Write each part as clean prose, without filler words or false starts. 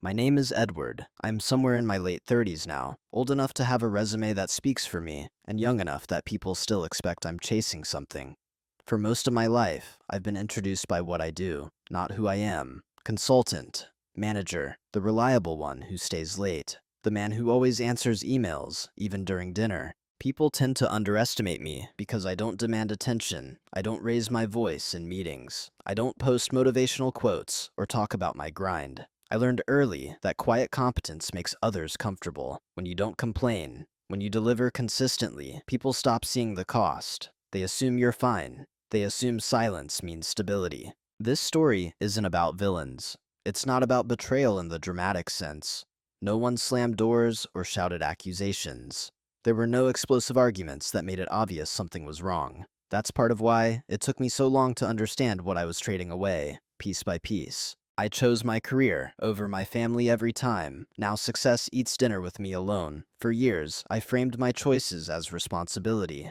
My name is Edward. I'm somewhere in my late 30s now, old enough to have a resume that speaks for me, and young enough that people still expect I'm chasing something. For most of my life, I've been introduced by what I do, not who I am. Consultant, manager, the reliable one who stays late, the man who always answers emails, even during dinner. People tend to underestimate me because I don't demand attention, I don't raise my voice in meetings, I don't post motivational quotes or talk about my grind. I learned early that quiet competence makes others comfortable. When you don't complain, when you deliver consistently, people stop seeing the cost. They assume you're fine. They assume silence means stability. This story isn't about villains. It's not about betrayal in the dramatic sense. No one slammed doors or shouted accusations. There were no explosive arguments that made it obvious something was wrong. That's part of why it took me so long to understand what I was trading away, piece by piece. I chose my career over my family every time. Now success eats dinner with me alone. For years, I framed my choices as responsibility.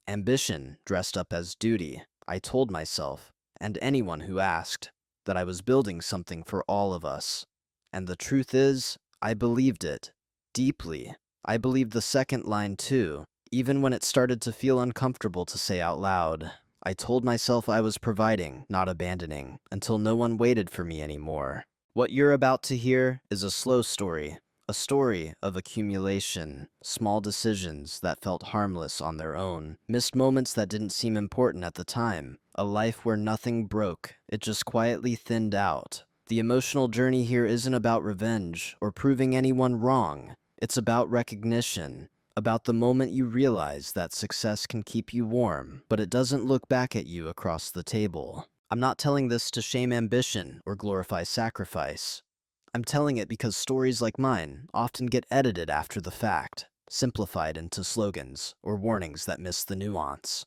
Ambition dressed up as duty. I told myself, and anyone who asked, that I was building something for all of us. And the truth is, I believed it. Deeply. I believed the second line too, even when it started to feel uncomfortable to say out loud. I told myself I was providing, not abandoning, until no one waited for me anymore. What you're about to hear is a slow story. A story of accumulation, small decisions that felt harmless on their own, missed moments that didn't seem important at the time, a life where nothing broke, it just quietly thinned out. The emotional journey here isn't about revenge or proving anyone wrong. It's about recognition, about the moment you realize that success can keep you warm, but it doesn't look back at you across the table. I'm not telling this to shame ambition or glorify sacrifice. I'm telling it because stories like mine often get edited after the fact, simplified into slogans or warnings that miss the nuance.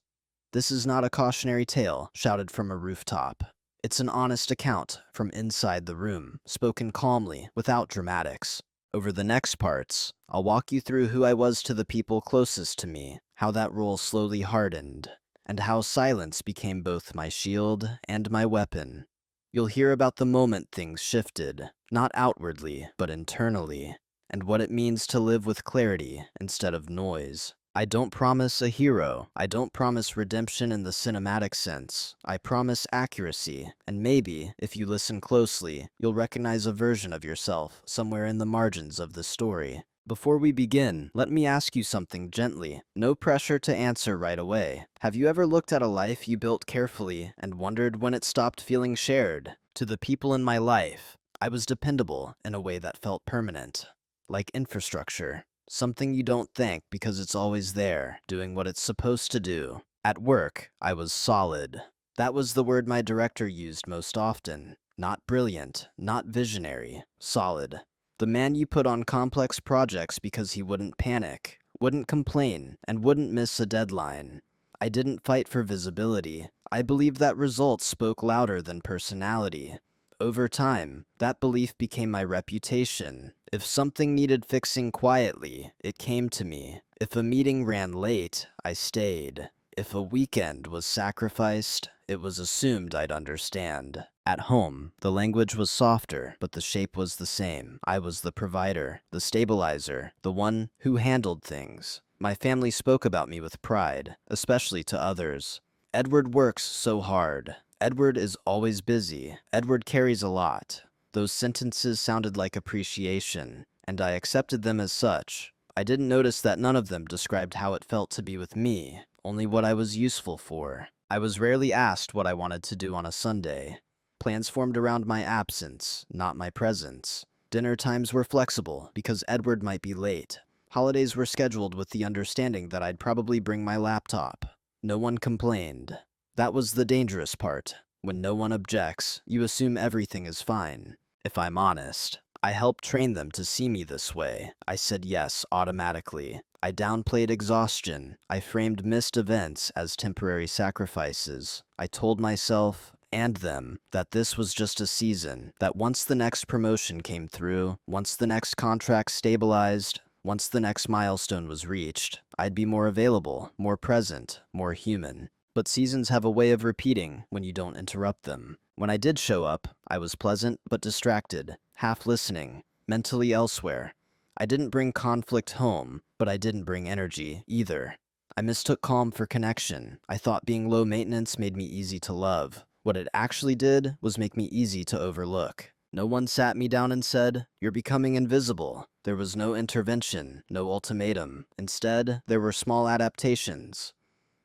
This is not a cautionary tale shouted from a rooftop. It's an honest account from inside the room, spoken calmly, without dramatics. Over the next parts, I'll walk you through who I was to the people closest to me, how that role slowly hardened, and how silence became both my shield and my weapon. You'll hear about the moment things shifted, not outwardly, but internally, and what it means to live with clarity instead of noise. I don't promise a hero. I don't promise redemption in the cinematic sense. I promise accuracy, and maybe, if you listen closely, you'll recognize a version of yourself somewhere in the margins of the story. Before we begin, let me ask you something gently. No pressure to answer right away. Have you ever looked at a life you built carefully and wondered when it stopped feeling shared? To the people in my life, I was dependable in a way that felt permanent, like infrastructure. Something you don't thank because it's always there, doing what it's supposed to do. At work, I was solid. That was the word my director used most often. Not brilliant, not visionary, solid. The man you put on complex projects because he wouldn't panic, wouldn't complain, and wouldn't miss a deadline. I didn't fight for visibility. I believed that results spoke louder than personality. Over time, that belief became my reputation. If something needed fixing quietly, it came to me. If a meeting ran late, I stayed. If a weekend was sacrificed, it was assumed I'd understand. At home, the language was softer, but the shape was the same. I was the provider, the stabilizer, the one who handled things. My family spoke about me with pride, especially to others. Edward works so hard. Edward is always busy. Edward carries a lot. Those sentences sounded like appreciation, and I accepted them as such. I didn't notice that none of them described how it felt to be with me, only what I was useful for. I was rarely asked what I wanted to do on a Sunday. Plans formed around my absence, not my presence. Dinner times were flexible because Edward might be late. Holidays were scheduled with the understanding that I'd probably bring my laptop. No one complained. That was the dangerous part. When no one objects, you assume everything is fine. If I'm honest, I helped train them to see me this way. I said yes automatically. I downplayed exhaustion. I framed missed events as temporary sacrifices. I told myself and them that this was just a season, that once the next promotion came through, once the next contract stabilized, once the next milestone was reached, I'd be more available, more present, more human. But seasons have a way of repeating when you don't interrupt them. When I did show up, I was pleasant but distracted, half listening, mentally elsewhere. I didn't bring conflict home, but I didn't bring energy either. I mistook calm for connection. I thought being low maintenance made me easy to love. What it actually did was make me easy to overlook. No one sat me down and said, "You're becoming invisible." There was no intervention, no ultimatum. Instead, there were small adaptations.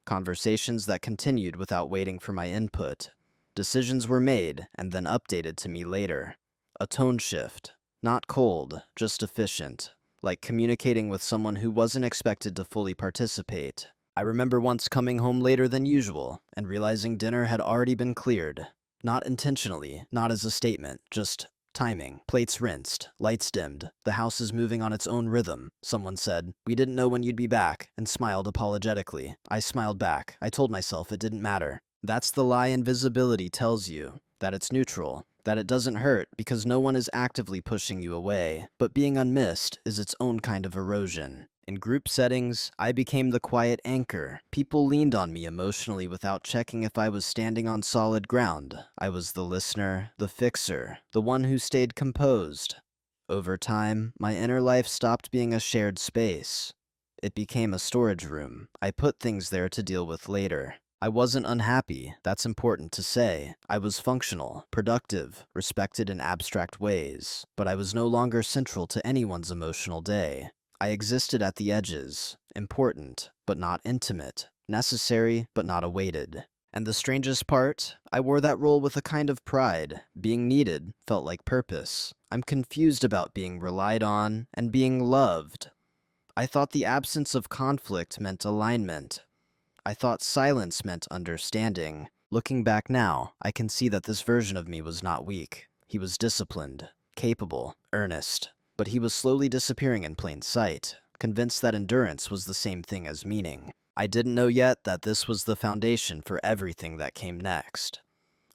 Conversations that continued without waiting for my input. Decisions were made and then updated to me later. A tone shift. Not cold, just efficient. Like communicating with someone who wasn't expected to fully participate. I remember once coming home later than usual and realizing dinner had already been cleared. Not intentionally, not as a statement, just timing. Plates rinsed, lights dimmed, the house is moving on its own rhythm. Someone said, "We didn't know when you'd be back," and smiled apologetically. I smiled back. I told myself it didn't matter. That's the lie invisibility tells you, that it's neutral, that it doesn't hurt because no one is actively pushing you away. But being unmissed is its own kind of erosion. In group settings, I became the quiet anchor. People leaned on me emotionally without checking if I was standing on solid ground. I was the listener, the fixer, the one who stayed composed. Over time, my inner life stopped being a shared space. It became a storage room. I put things there to deal with later. I wasn't unhappy, that's important to say. I was functional, productive, respected in abstract ways, but I was no longer central to anyone's emotional day. I existed at the edges, important, but not intimate, necessary, but not awaited. And the strangest part, I wore that role with a kind of pride. Being needed felt like purpose. I'm confused about being relied on and being loved. I thought the absence of conflict meant alignment. I thought silence meant understanding. Looking back now, I can see that this version of me was not weak. He was disciplined, capable, earnest. But he was slowly disappearing in plain sight, convinced that endurance was the same thing as meaning. I didn't know yet that this was the foundation for everything that came next.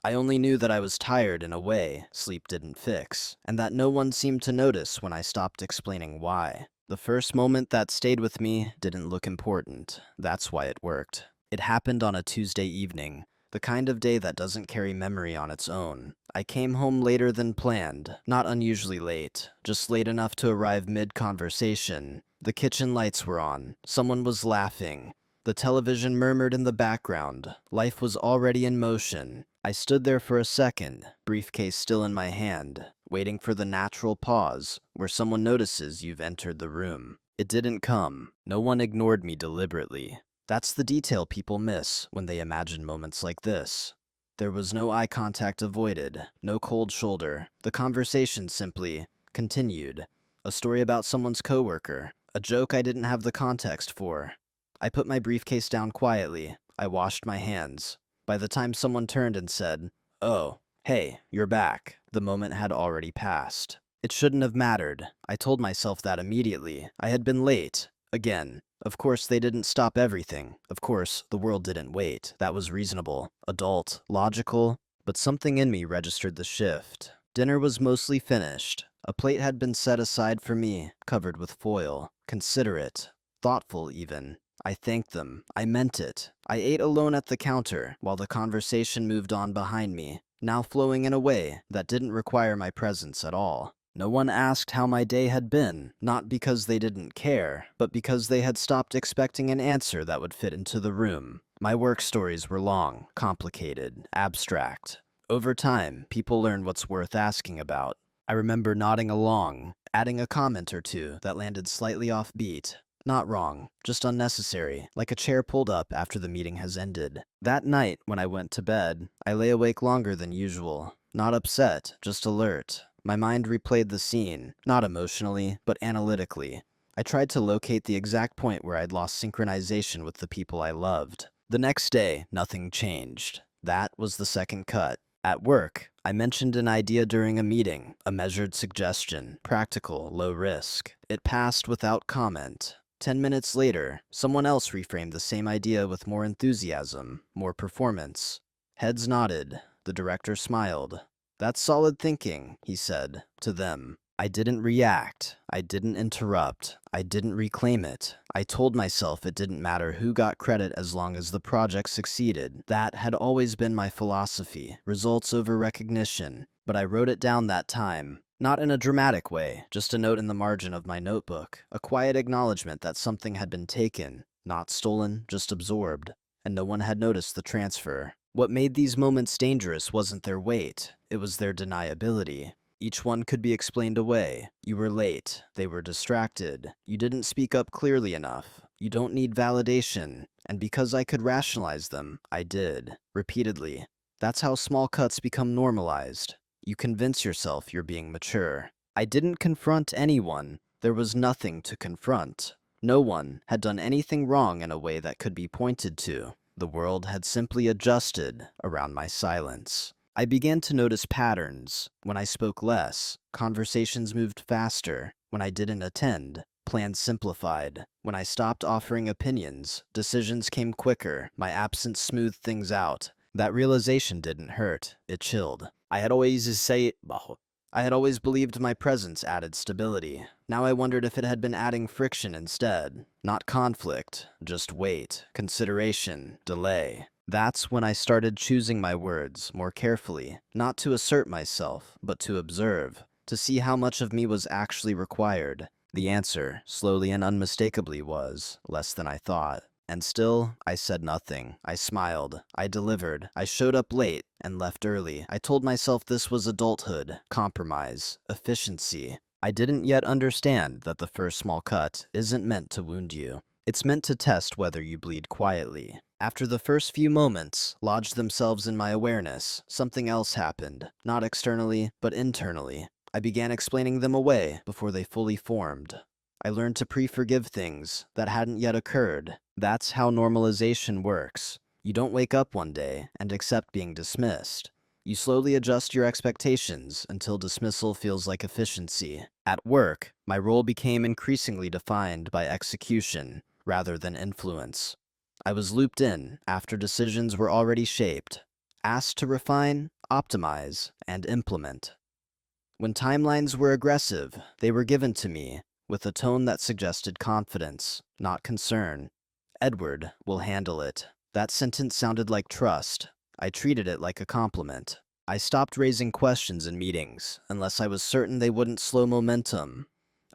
I only knew that I was tired in a way sleep didn't fix, and that no one seemed to notice when I stopped explaining why. The first moment that stayed with me didn't look important. That's why it worked. It happened on a Tuesday evening, the kind of day that doesn't carry memory on its own. I came home later than planned, not unusually late, just late enough to arrive mid-conversation. The kitchen lights were on. Someone was laughing. The television murmured in the background. Life was already in motion. I stood there for a second, briefcase still in my hand, waiting for the natural pause where someone notices you've entered the room. It didn't come. No one ignored me deliberately. That's the detail people miss when they imagine moments like this. There was no eye contact avoided, no cold shoulder. The conversation simply continued. A story about someone's coworker, a joke I didn't have the context for. I put my briefcase down quietly. I washed my hands. By the time someone turned and said, "Oh, hey, you're back," the moment had already passed. It shouldn't have mattered. I told myself that immediately. I had been late. Again. Of course, they didn't stop everything. Of course, the world didn't wait. That was reasonable, adult, logical, but something in me registered the shift. Dinner was mostly finished. A plate had been set aside for me, covered with foil. Considerate. Thoughtful, even. I thanked them. I meant it. I ate alone at the counter, while the conversation moved on behind me, now flowing in a way that didn't require my presence at all. No one asked how my day had been, not because they didn't care, but because they had stopped expecting an answer that would fit into the room. My work stories were long, complicated, abstract. Over time, people learn what's worth asking about. I remember nodding along, adding a comment or two that landed slightly offbeat. Not wrong, just unnecessary, like a chair pulled up after the meeting has ended. That night, when I went to bed, I lay awake longer than usual. Not upset, just alert. My mind replayed the scene, not emotionally, but analytically. I tried to locate the exact point where I'd lost synchronization with the people I loved. The next day, nothing changed. That was the second cut. At work, I mentioned an idea during a meeting, a measured suggestion, practical, low risk. It passed without comment. 10 minutes later, someone else reframed the same idea with more enthusiasm, more performance. Heads nodded. The director smiled. "That's solid thinking," he said, to them. I didn't react. I didn't interrupt. I didn't reclaim it. I told myself it didn't matter who got credit as long as the project succeeded. That had always been my philosophy, results over recognition. But I wrote it down that time. Not in a dramatic way, just a note in the margin of my notebook. A quiet acknowledgement that something had been taken, not stolen, just absorbed. And no one had noticed the transfer. What made these moments dangerous wasn't their weight, it was their deniability. Each one could be explained away. You were late. They were distracted. You didn't speak up clearly enough. You don't need validation. And because I could rationalize them, I did. Repeatedly. That's how small cuts become normalized. You convince yourself you're being mature. I didn't confront anyone. There was nothing to confront. No one had done anything wrong in a way that could be pointed to. The world had simply adjusted around my silence. I began to notice patterns. When I spoke less, conversations moved faster. When I didn't attend, plans simplified. When I stopped offering opinions, decisions came quicker. My absence smoothed things out. That realization didn't hurt. It chilled. I had always believed my presence added stability. Now I wondered if it had been adding friction instead. Not conflict, just weight, consideration, delay. That's when I started choosing my words more carefully, not to assert myself, but to observe, to see how much of me was actually required. The answer, slowly and unmistakably, was less than I thought. And still, I said nothing. I smiled. I delivered. I showed up late and left early. I told myself this was adulthood, compromise, efficiency. I didn't yet understand that the first small cut isn't meant to wound you. It's meant to test whether you bleed quietly. After the first few moments lodged themselves in my awareness, something else happened, not externally, but internally. I began explaining them away before they fully formed. I learned to pre-forgive things that hadn't yet occurred. That's how normalization works. You don't wake up one day and accept being dismissed. You slowly adjust your expectations until dismissal feels like efficiency. At work, my role became increasingly defined by execution rather than influence. I was looped in after decisions were already shaped, asked to refine, optimize, and implement. When timelines were aggressive, they were given to me with a tone that suggested confidence, not concern. Edward will handle it. That sentence sounded like trust. I treated it like a compliment. I stopped raising questions in meetings unless I was certain they wouldn't slow momentum.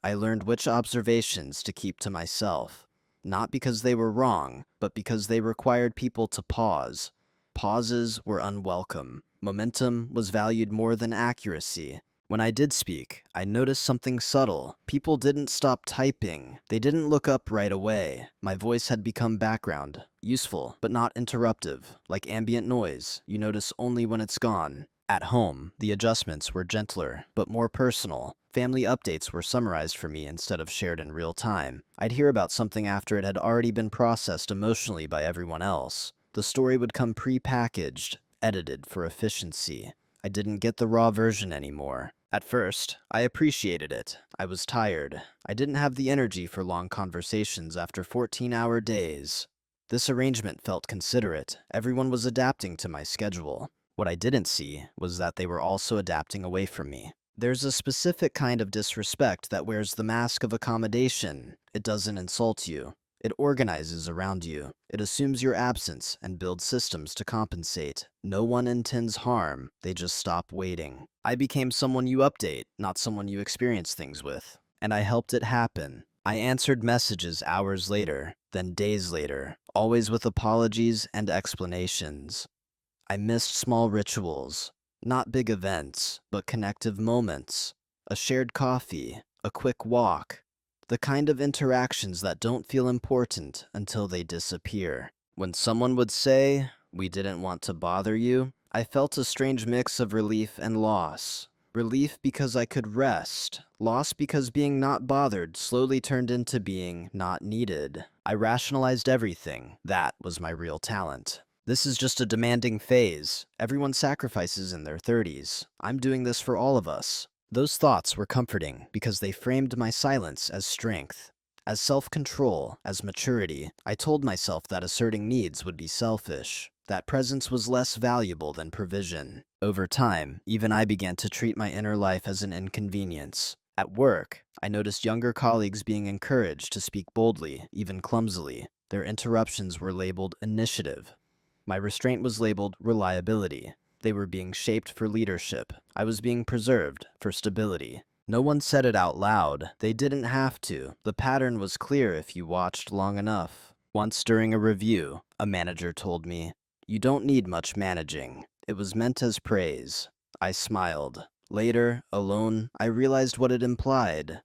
I learned which observations to keep to myself. Not because they were wrong, but because they required people to pause. Pauses were unwelcome. Momentum was valued more than accuracy. When I did speak, I noticed something subtle. People didn't stop typing. They didn't look up right away. My voice had become background, useful, but not interruptive. Like ambient noise, you notice only when it's gone. At home, the adjustments were gentler, but more personal. Family updates were summarized for me instead of shared in real time. I'd hear about something after it had already been processed emotionally by everyone else. The story would come pre-packaged, edited for efficiency. I didn't get the raw version anymore. At first, I appreciated it. I was tired. I didn't have the energy for long conversations after 14-hour days. This arrangement felt considerate. Everyone was adapting to my schedule. What I didn't see was that they were also adapting away from me. There's a specific kind of disrespect that wears the mask of accommodation. It doesn't insult you. It organizes around you. It assumes your absence and builds systems to compensate. No one intends harm, they just stop waiting. I became someone you update, not someone you experience things with. And I helped it happen. I answered messages hours later, then days later, always with apologies and explanations. I missed small rituals, not big events, but connective moments. A shared coffee, a quick walk. The kind of interactions that don't feel important until they disappear. When someone would say, "We didn't want to bother you," I felt a strange mix of relief and loss. Relief because I could rest. Loss because being not bothered slowly turned into being not needed. I rationalized everything. That was my real talent. This is just a demanding phase. Everyone sacrifices in their 30s. I'm doing this for all of us. Those thoughts were comforting because they framed my silence as strength, as self-control, as maturity. I told myself that asserting needs would be selfish, that presence was less valuable than provision. Over time, even I began to treat my inner life as an inconvenience. At work, I noticed younger colleagues being encouraged to speak boldly, even clumsily. Their interruptions were labeled initiative. My restraint was labeled reliability. They were being shaped for leadership. I was being preserved for stability. No one said it out loud. They didn't have to. The pattern was clear if you watched long enough. Once during a review, a manager told me, "You don't need much managing." It was meant as praise. I smiled. Later, alone, I realized what it implied.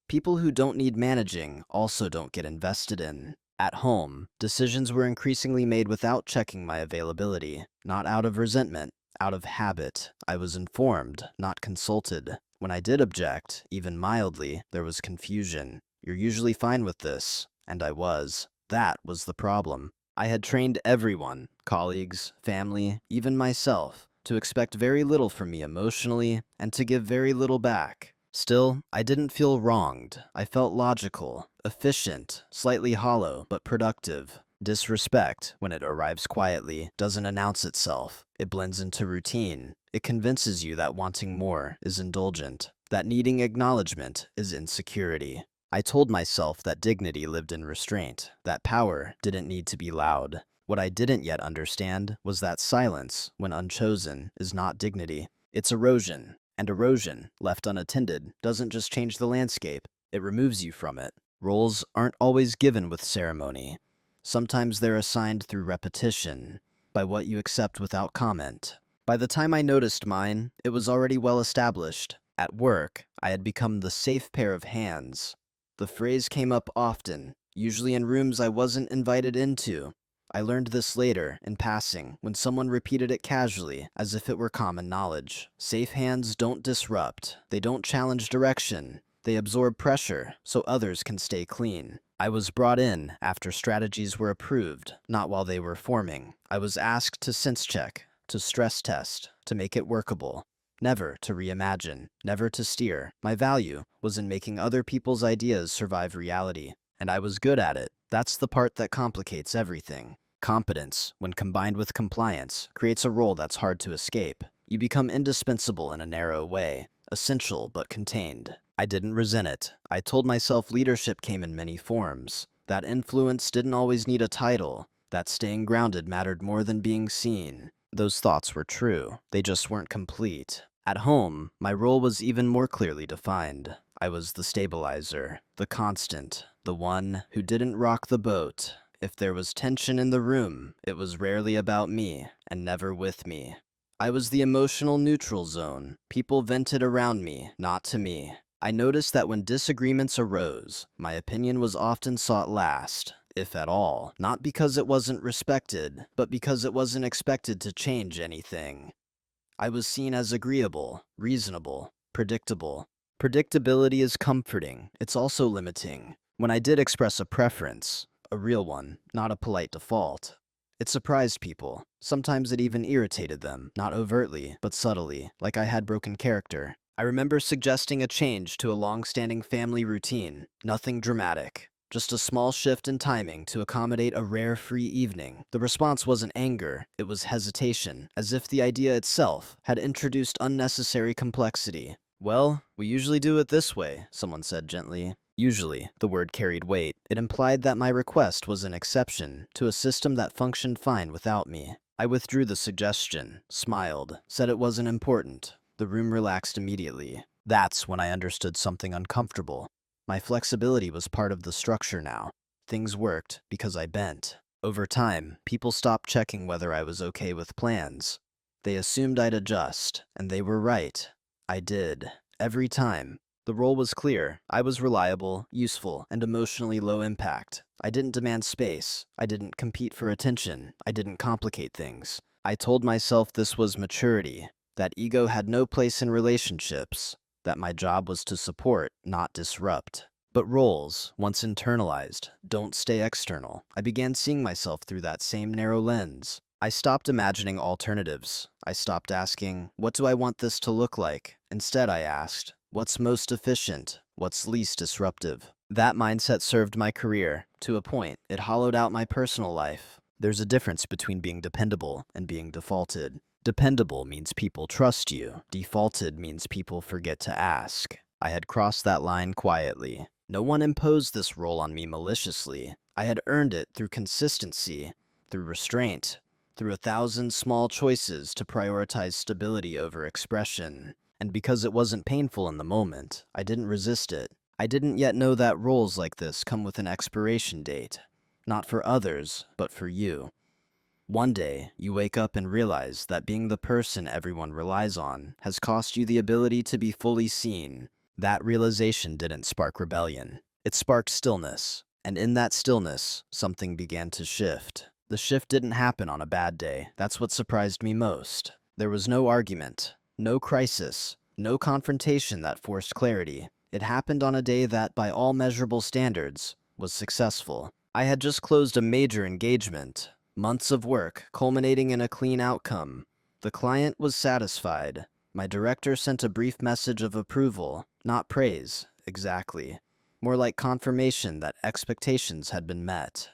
People who don't need managing also don't get invested in. At home, decisions were increasingly made without checking my availability, not out of resentment, out of habit. I was informed, not consulted. When I did object, even mildly, there was confusion. "You're usually fine with this." And I was. That was the problem. I had trained everyone, colleagues, family, even myself, to expect very little from me emotionally and to give very little back. Still, I didn't feel wronged. I felt logical, efficient, slightly hollow, but productive. Disrespect, when it arrives quietly, doesn't announce itself. It blends into routine. It convinces you that wanting more is indulgent, that needing acknowledgement is insecurity. I told myself that dignity lived in restraint, that power didn't need to be loud. What I didn't yet understand was that silence, when unchosen, is not dignity. It's erosion. And erosion, left unattended, doesn't just change the landscape, it removes you from it. Roles aren't always given with ceremony. Sometimes they're assigned through repetition, by what you accept without comment. By the time I noticed mine, it was already well established. At work, I had become the safe pair of hands. The phrase came up often, usually in rooms I wasn't invited into. I learned this later, in passing, when someone repeated it casually, as if it were common knowledge. Safe hands don't disrupt. They don't challenge direction. They absorb pressure, so others can stay clean. I was brought in after strategies were approved, not while they were forming. I was asked to sense check, to stress test, to make it workable. Never to reimagine, never to steer. My value was in making other people's ideas survive reality, and I was good at it. That's the part that complicates everything. Competence, when combined with compliance, creates a role that's hard to escape. You become indispensable in a narrow way, essential but contained. I didn't resent it. I told myself leadership came in many forms. That influence didn't always need a title. That staying grounded mattered more than being seen. Those thoughts were true. They just weren't complete. At home, my role was even more clearly defined. I was the stabilizer, the constant, the one who didn't rock the boat. If there was tension in the room, it was rarely about me, and never with me. I was the emotional neutral zone. People vented around me, not to me. I noticed that when disagreements arose, my opinion was often sought last, if at all, not because it wasn't respected, but because it wasn't expected to change anything. I was seen as agreeable, reasonable, predictable. Predictability is comforting. It's also limiting. When I did express a preference, a real one, not a polite default, it surprised people. Sometimes it even irritated them, not overtly, but subtly, like I had broken character. I remember suggesting a change to a long-standing family routine. Nothing dramatic. Just a small shift in timing to accommodate a rare free evening. The response wasn't anger, it was hesitation, as if the idea itself had introduced unnecessary complexity. "Well, we usually do it this way," someone said gently. Usually, the word carried weight. It implied that my request was an exception to a system that functioned fine without me. I withdrew the suggestion, smiled, said it wasn't important. The room relaxed immediately. That's when I understood something uncomfortable. My flexibility was part of the structure now. Things worked because I bent. Over time, people stopped checking whether I was okay with plans. They assumed I'd adjust, and they were right. I did. Every time. The role was clear. I was reliable, useful, and emotionally low impact. I didn't demand space. I didn't compete for attention. I didn't complicate things. I told myself this was maturity, that ego had no place in relationships, that my job was to support, not disrupt. But roles, once internalized, don't stay external. I began seeing myself through that same narrow lens. I stopped imagining alternatives. I stopped asking, what do I want this to look like? Instead, I asked, what's most efficient? What's least disruptive? That mindset served my career. To a point, it hollowed out my personal life. There's a difference between being dependable and being defaulted. Dependable means people trust you. Defaulted means people forget to ask. I had crossed that line quietly. No one imposed this role on me maliciously. I had earned it through consistency, through restraint, through 1,000 small choices to prioritize stability over expression. And because it wasn't painful in the moment, I didn't resist it. I didn't yet know that roles like this come with an expiration date. Not for others, but for you. One day, you wake up and realize that being the person everyone relies on has cost you the ability to be fully seen. That realization didn't spark rebellion. It sparked stillness. And in that stillness, something began to shift. The shift didn't happen on a bad day. That's what surprised me most. There was no argument, no crisis, no confrontation that forced clarity. It happened on a day that, by all measurable standards, was successful. I had just closed a major engagement. Months of work, culminating in a clean outcome. The client was satisfied. My director sent a brief message of approval, not praise, exactly. More like confirmation that expectations had been met.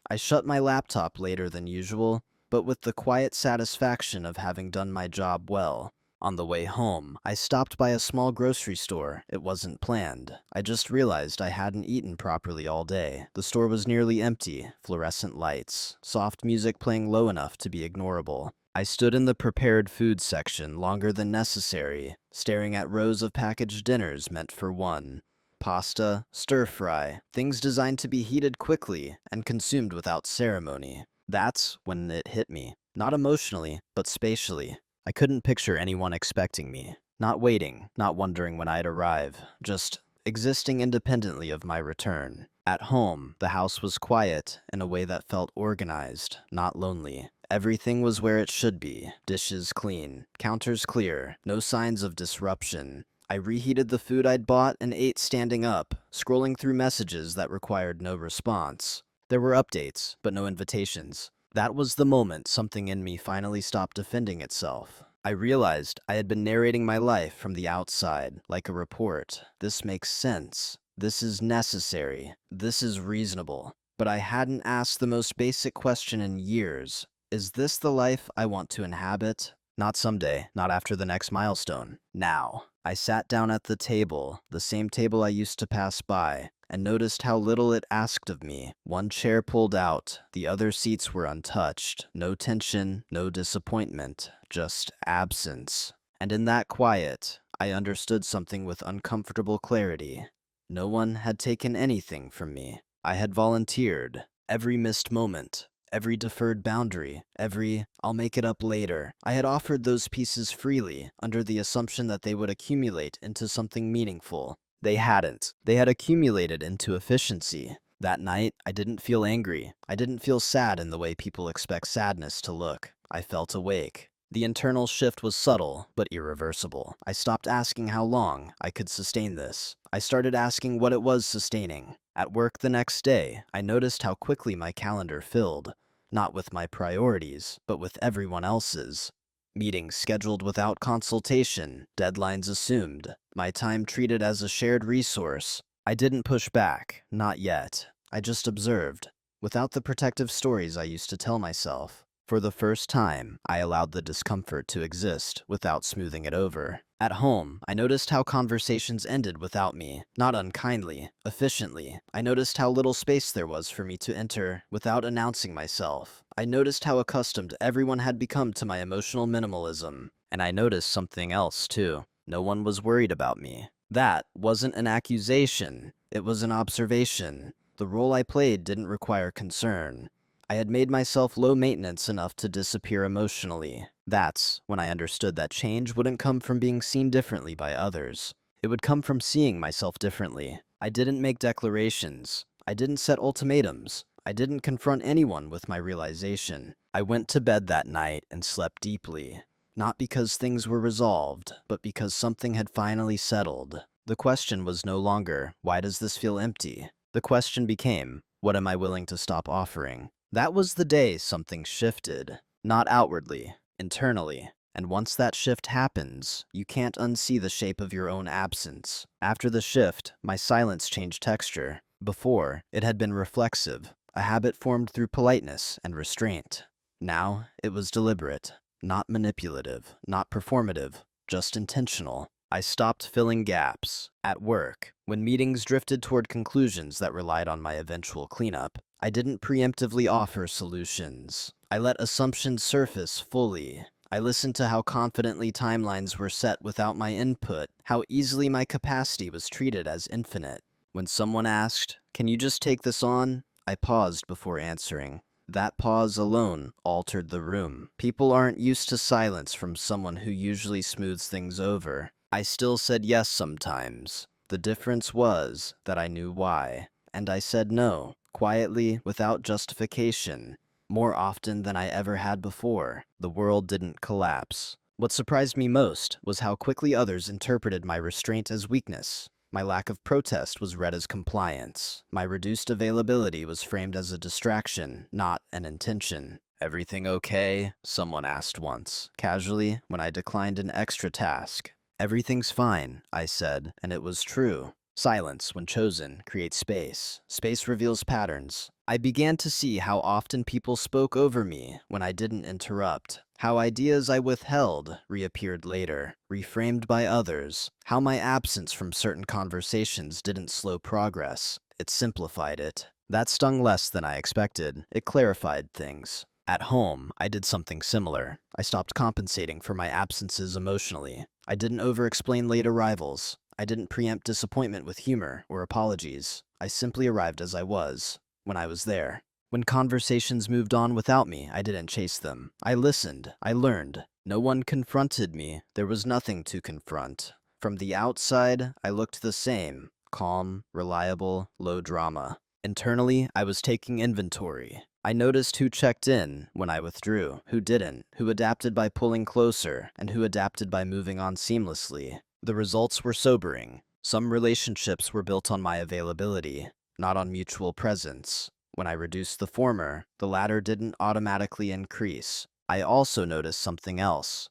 I shut my laptop later than usual, but with the quiet satisfaction of having done my job well. On the way home, I stopped by a small grocery store. It wasn't planned. I just realized I hadn't eaten properly all day. The store was nearly empty, fluorescent lights, soft music playing low enough to be ignorable. I stood in the prepared food section longer than necessary, staring at rows of packaged dinners meant for one. Pasta, stir-fry, things designed to be heated quickly and consumed without ceremony. That's when it hit me. Not emotionally, but spatially. I couldn't picture anyone expecting me. Not waiting, not wondering when I'd arrive. Just existing independently of my return. At home, the house was quiet in a way that felt organized, not lonely. Everything was where it should be. Dishes clean, counters clear, no signs of disruption. I reheated the food I'd bought and ate standing up, scrolling through messages that required no response. There were updates, but no invitations. That was the moment something in me finally stopped defending itself. I realized I had been narrating my life from the outside, like a report. This makes sense. This is necessary. This is reasonable. But I hadn't asked the most basic question in years. Is this the life I want to inhabit? Not someday, not after the next milestone. Now. I sat down at the table, the same table I used to pass by, and noticed how little it asked of me. One chair pulled out, the other seats were untouched. No tension, no disappointment, just absence. And in that quiet, I understood something with uncomfortable clarity. No one had taken anything from me. I had volunteered. Every missed moment, every deferred boundary, every "I'll make it up later." I had offered those pieces freely, under the assumption that they would accumulate into something meaningful. They hadn't. They had accumulated into efficiency. That night, I didn't feel angry. I didn't feel sad in the way people expect sadness to look. I felt awake. The internal shift was subtle, but irreversible. I stopped asking how long I could sustain this. I started asking what it was sustaining. At work the next day, I noticed how quickly my calendar filled. Not with my priorities, but with everyone else's. Meetings scheduled without consultation, deadlines assumed, my time treated as a shared resource. I didn't push back, not yet. I just observed, without the protective stories I used to tell myself. For the first time, I allowed the discomfort to exist without smoothing it over. At home, I noticed how conversations ended without me, not unkindly, efficiently. I noticed how little space there was for me to enter without announcing myself. I noticed how accustomed everyone had become to my emotional minimalism. And I noticed something else, too. No one was worried about me. That wasn't an accusation. It was an observation. The role I played didn't require concern. I had made myself low maintenance enough to disappear emotionally. That's when I understood that change wouldn't come from being seen differently by others. It would come from seeing myself differently. I didn't make declarations. I didn't set ultimatums. I didn't confront anyone with my realization. I went to bed that night and slept deeply. Not because things were resolved, but because something had finally settled. The question was no longer, why does this feel empty? The question became, what am I willing to stop offering? That was the day something shifted. Not outwardly, internally. And once that shift happens, you can't unsee the shape of your own absence. After the shift, my silence changed texture. Before, it had been reflexive, a habit formed through politeness and restraint. Now, it was deliberate, not manipulative, not performative, just intentional. I stopped filling gaps. At work, when meetings drifted toward conclusions that relied on my eventual cleanup, I didn't preemptively offer solutions. I let assumptions surface fully. I listened to how confidently timelines were set without my input, how easily my capacity was treated as infinite. When someone asked, "Can you just take this on?" I paused before answering. That pause alone altered the room. People aren't used to silence from someone who usually smooths things over. I still said yes sometimes. The difference was that I knew why. And I said no, quietly, without justification. More often than I ever had before. The world didn't collapse. What surprised me most was how quickly others interpreted my restraint as weakness. My lack of protest was read as compliance. My reduced availability was framed as a distraction, not an intention. "Everything okay?" someone asked once, casually, when I declined an extra task. "Everything's fine," I said, and it was true. Silence, when chosen, creates space. Space reveals patterns. I began to see how often people spoke over me when I didn't interrupt. How ideas I withheld reappeared later, reframed by others. How my absence from certain conversations didn't slow progress. It simplified it. That stung less than I expected. It clarified things. At home, I did something similar. I stopped compensating for my absences emotionally. I didn't over-explain late arrivals. I didn't preempt disappointment with humor or apologies. I simply arrived as I was, when I was there. When conversations moved on without me, I didn't chase them. I listened. I learned. No one confronted me. There was nothing to confront. From the outside, I looked the same. Calm, reliable, low drama. Internally, I was taking inventory. I noticed who checked in when I withdrew, who didn't, who adapted by pulling closer, and who adapted by moving on seamlessly. The results were sobering. Some relationships were built on my availability, not on mutual presence. When I reduced the former, the latter didn't automatically increase. I also noticed something else.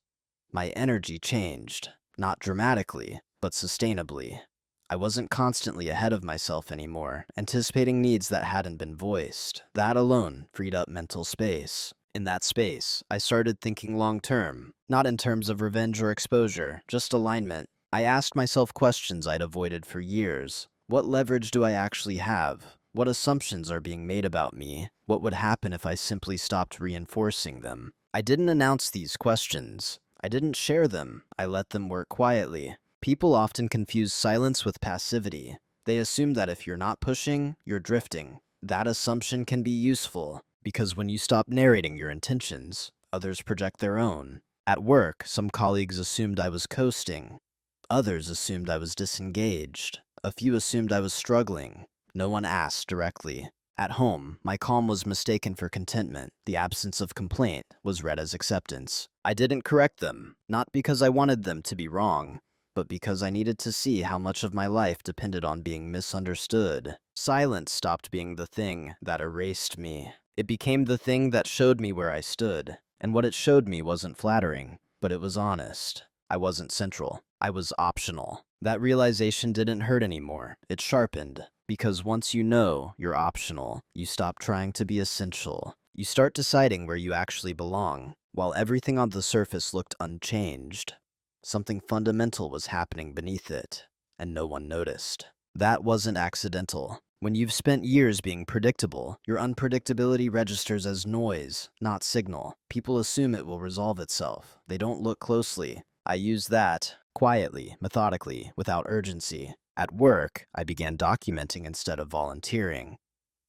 My energy changed, not dramatically, but sustainably. I wasn't constantly ahead of myself anymore, anticipating needs that hadn't been voiced. That alone freed up mental space. In that space, I started thinking long-term, not in terms of revenge or exposure, just alignment. I asked myself questions I'd avoided for years. What leverage do I actually have? What assumptions are being made about me? What would happen if I simply stopped reinforcing them? I didn't announce these questions. I didn't share them. I let them work quietly. People often confuse silence with passivity. They assume that if you're not pushing, you're drifting. That assumption can be useful, because when you stop narrating your intentions, others project their own. At work, some colleagues assumed I was coasting. Others assumed I was disengaged. A few assumed I was struggling. No one asked directly. At home, my calm was mistaken for contentment. The absence of complaint was read as acceptance. I didn't correct them, not because I wanted them to be wrong, but because I needed to see how much of my life depended on being misunderstood. Silence stopped being the thing that erased me. It became the thing that showed me where I stood. And what it showed me wasn't flattering, but it was honest. I wasn't central. I was optional. That realization didn't hurt anymore. It sharpened. Because once you know you're optional, you stop trying to be essential. You start deciding where you actually belong, while everything on the surface looked unchanged. Something fundamental was happening beneath it, and no one noticed. That wasn't accidental. When you've spent years being predictable, your unpredictability registers as noise, not signal. People assume it will resolve itself. They don't look closely. I used that, quietly, methodically, without urgency. At work, I began documenting instead of volunteering.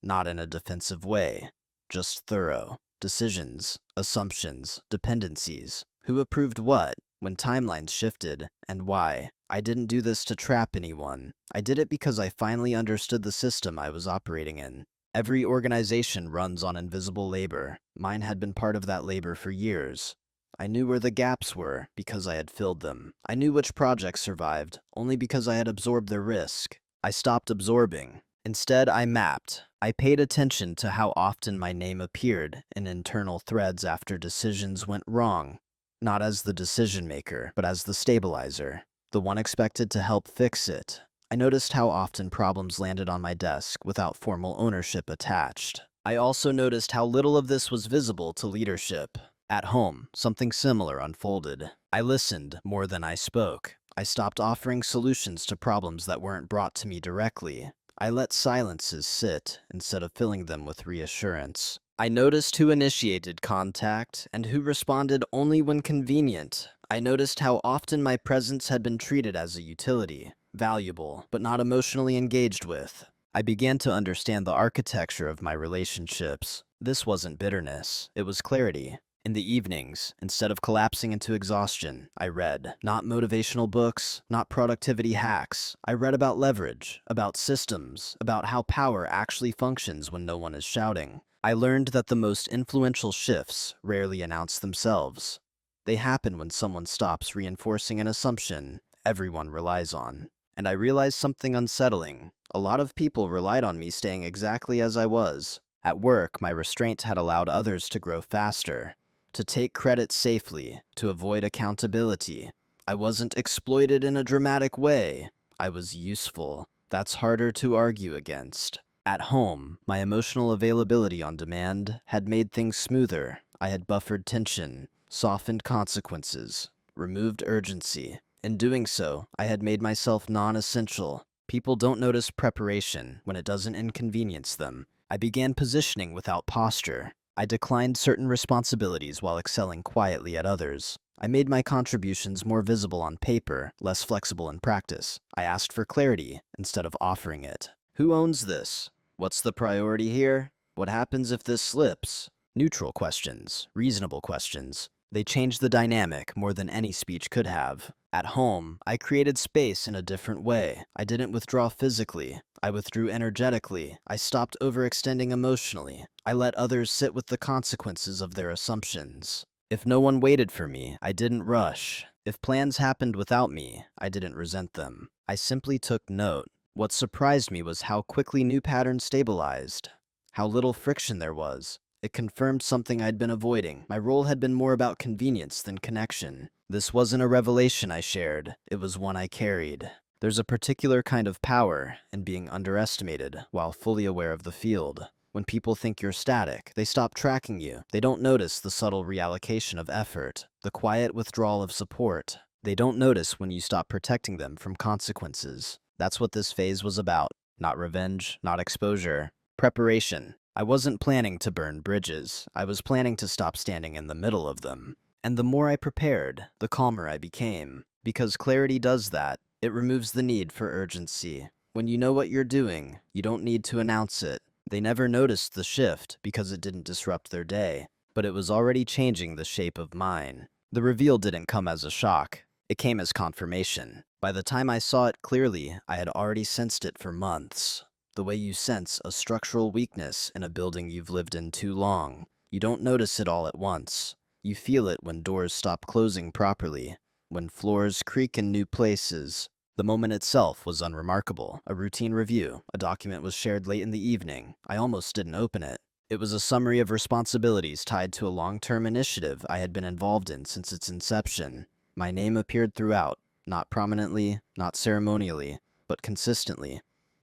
Not in a defensive way, just thorough. Decisions, assumptions, dependencies. Who approved what, when timelines shifted, and why. I didn't do this to trap anyone. I did it because I finally understood the system I was operating in. Every organization runs on invisible labor. Mine had been part of that labor for years. I knew where the gaps were because I had filled them. I knew which projects survived only because I had absorbed their risk. I stopped absorbing. Instead, I mapped. I paid attention to how often my name appeared in internal threads after decisions went wrong. Not as the decision maker, but as the stabilizer, the one expected to help fix it. I noticed how often problems landed on my desk without formal ownership attached. I also noticed how little of this was visible to leadership. At home, something similar unfolded. I listened more than I spoke. I stopped offering solutions to problems that weren't brought to me directly. I let silences sit instead of filling them with reassurance. I noticed who initiated contact and who responded only when convenient. I noticed how often my presence had been treated as a utility, valuable, but not emotionally engaged with. I began to understand the architecture of my relationships. This wasn't bitterness, it was clarity. In the evenings, instead of collapsing into exhaustion, I read. Not motivational books, not productivity hacks. I read about leverage, about systems, about how power actually functions when no one is shouting. I learned that the most influential shifts rarely announce themselves. They happen when someone stops reinforcing an assumption everyone relies on. And I realized something unsettling. A lot of people relied on me staying exactly as I was. At work, my restraint had allowed others to grow faster, to take credit safely, to avoid accountability. I wasn't exploited in a dramatic way. I was useful. That's harder to argue against. At home, my emotional availability on demand had made things smoother. I had buffered tension, softened consequences, removed urgency. In doing so, I had made myself non-essential. People don't notice preparation when it doesn't inconvenience them. I began positioning without posture. I declined certain responsibilities while excelling quietly at others. I made my contributions more visible on paper, less flexible in practice. I asked for clarity instead of offering it. Who owns this? What's the priority here? What happens if this slips? Neutral questions, reasonable questions. They changed the dynamic more than any speech could have. At home, I created space in a different way. I didn't withdraw physically. I withdrew energetically. I stopped overextending emotionally. I let others sit with the consequences of their assumptions. If no one waited for me, I didn't rush. If plans happened without me, I didn't resent them. I simply took note. What surprised me was how quickly new patterns stabilized, how little friction there was. It confirmed something I'd been avoiding. My role had been more about convenience than connection. This wasn't a revelation I shared, it was one I carried. There's a particular kind of power in being underestimated while fully aware of the field. When people think you're static, they stop tracking you. They don't notice the subtle reallocation of effort, the quiet withdrawal of support. They don't notice when you stop protecting them from consequences. That's what this phase was about. Not revenge, not exposure. Preparation. I wasn't planning to burn bridges. I was planning to stop standing in the middle of them. And the more I prepared, the calmer I became. Because clarity does that. It removes the need for urgency. When you know what you're doing, you don't need to announce it. They never noticed the shift because it didn't disrupt their day, but it was already changing the shape of mine. The reveal didn't come as a shock. It came as confirmation. By the time I saw it clearly, I had already sensed it for months. The way you sense a structural weakness in a building you've lived in too long. You don't notice it all at once. You feel it when doors stop closing properly, when floors creak in new places. The moment itself was unremarkable. A routine review. A document was shared late in the evening. I almost didn't open it. It was a summary of responsibilities tied to a long-term initiative I had been involved in since its inception. My name appeared throughout, not prominently, not ceremonially, but consistently.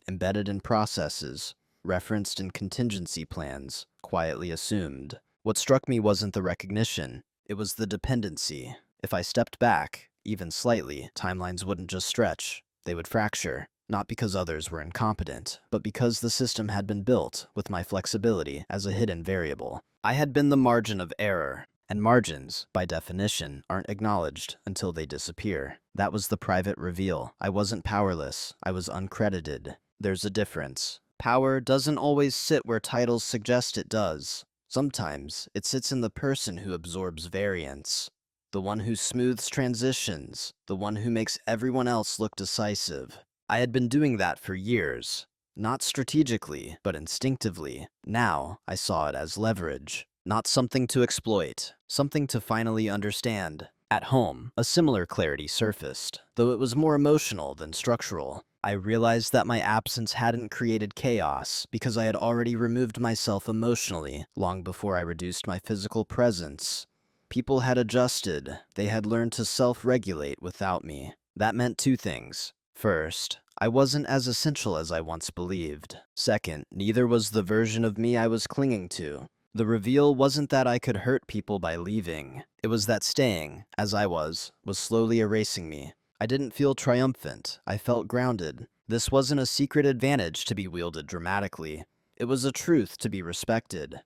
Embedded in processes, referenced in contingency plans, quietly assumed. What struck me wasn't the recognition, it was the dependency. If I stepped back, even slightly, timelines wouldn't just stretch, they would fracture. Not because others were incompetent, but because the system had been built with my flexibility as a hidden variable. I had been the margin of error, and margins, by definition, aren't acknowledged until they disappear. That was the private reveal. I wasn't powerless, I was uncredited. There's a difference. Power doesn't always sit where titles suggest it does. Sometimes, it sits in the person who absorbs variance. The one who smooths transitions. The one who makes everyone else look decisive. I had been doing that for years. Not strategically, but instinctively. Now, I saw it as leverage. Not something to exploit. Something to finally understand. At home, a similar clarity surfaced, though it was more emotional than structural. I realized that my absence hadn't created chaos because I had already removed myself emotionally long before I reduced my physical presence. People had adjusted. They had learned to self-regulate without me. That meant two things. First, I wasn't as essential as I once believed. Second, neither was the version of me I was clinging to. The reveal wasn't that I could hurt people by leaving. It was that staying, as I was slowly erasing me. I didn't feel triumphant. I felt grounded. This wasn't a secret advantage to be wielded dramatically. It was a truth to be respected.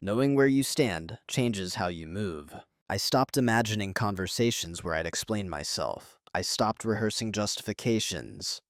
Knowing where you stand changes how you move. I stopped imagining conversations where I'd explain myself. I stopped rehearsing justifications.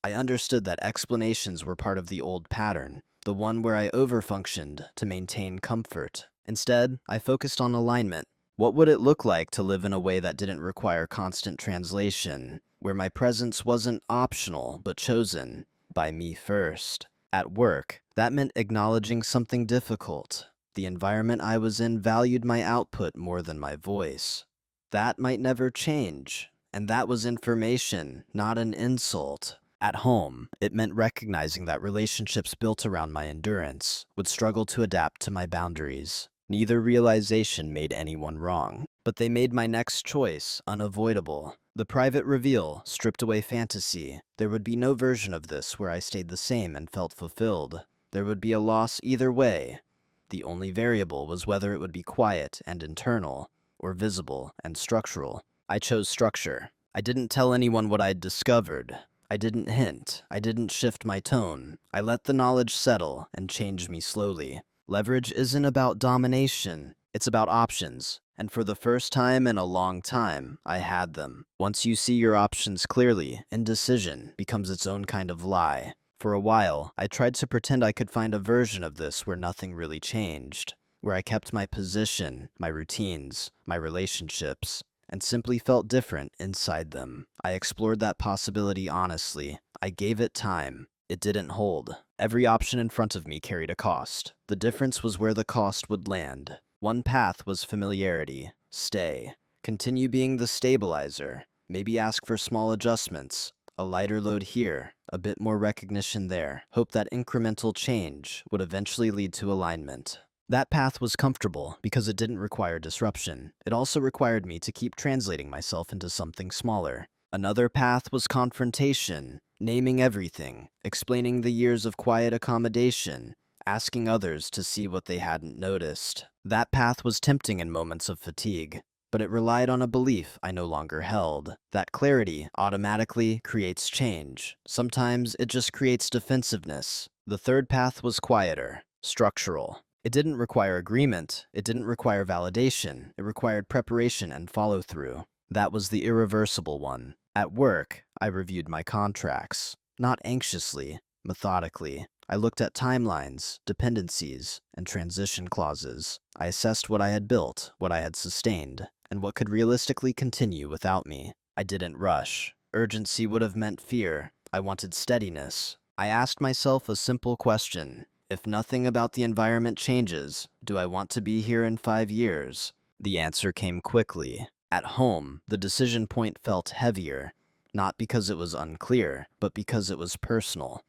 I understood that explanations were part of the old pattern, the one where I overfunctioned to maintain comfort. Instead, I focused on alignment. What would it look like to live in a way that didn't require constant translation, where my presence wasn't optional but chosen by me first? At work, that meant acknowledging something difficult. The environment I was in valued my output more than my voice. That might never change, and that was information, not an insult. At home, it meant recognizing that relationships built around my endurance would struggle to adapt to my boundaries. Neither realization made anyone wrong, but they made my next choice unavoidable. The private reveal stripped away fantasy. There would be no version of this where I stayed the same and felt fulfilled. There would be a loss either way. The only variable was whether it would be quiet and internal, or visible and structural. I chose structure. I didn't tell anyone what I'd discovered. I didn't hint. I didn't shift my tone. I let the knowledge settle and change me slowly. Leverage isn't about domination. It's about options. And for the first time in a long time, I had them. Once you see your options clearly, indecision becomes its own kind of lie. For a while, I tried to pretend I could find a version of this where nothing really changed, where I kept my position, my routines, my relationships, and simply felt different inside them. I explored that possibility honestly. I gave it time. It didn't hold. Every option in front of me carried a cost. The difference was where the cost would land. One path was familiarity. Stay. Continue being the stabilizer. Maybe ask for small adjustments. A lighter load here, a bit more recognition there. Hope that incremental change would eventually lead to alignment. That path was comfortable because it didn't require disruption. It also required me to keep translating myself into something smaller. Another path was confrontation, naming everything, explaining the years of quiet accommodation, asking others to see what they hadn't noticed. That path was tempting in moments of fatigue, but it relied on a belief I no longer held, that clarity automatically creates change. Sometimes it just creates defensiveness. The third path was quieter, structural. It didn't require agreement. It didn't require validation. It required preparation and follow-through. That was the irreversible one. At work, I reviewed my contracts. Not anxiously, methodically. I looked at timelines, dependencies, and transition clauses. I assessed what I had built, what I had sustained, and what could realistically continue without me. I didn't rush. Urgency would have meant fear. I wanted steadiness. I asked myself a simple question. If nothing about the environment changes, do I want to be here in 5 years? The answer came quickly. At home, the decision point felt heavier, not because it was unclear, but because it was personal.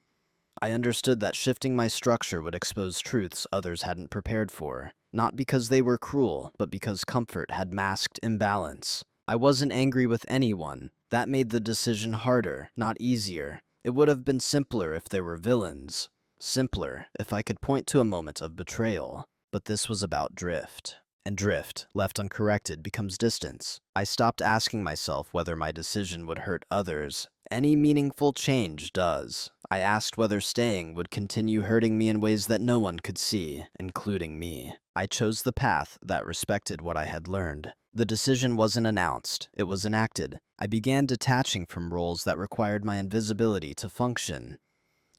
I understood that shifting my structure would expose truths others hadn't prepared for, not because they were cruel, but because comfort had masked imbalance. I wasn't angry with anyone. That made the decision harder, not easier. It would have been simpler if there were villains. Simpler if I could point to a moment of betrayal. But this was about drift. And drift, left uncorrected, becomes distance. I stopped asking myself whether my decision would hurt others. Any meaningful change does. I asked whether staying would continue hurting me in ways that no one could see, including me. I chose the path that respected what I had learned. The decision wasn't announced, it was enacted. I began detaching from roles that required my invisibility to function.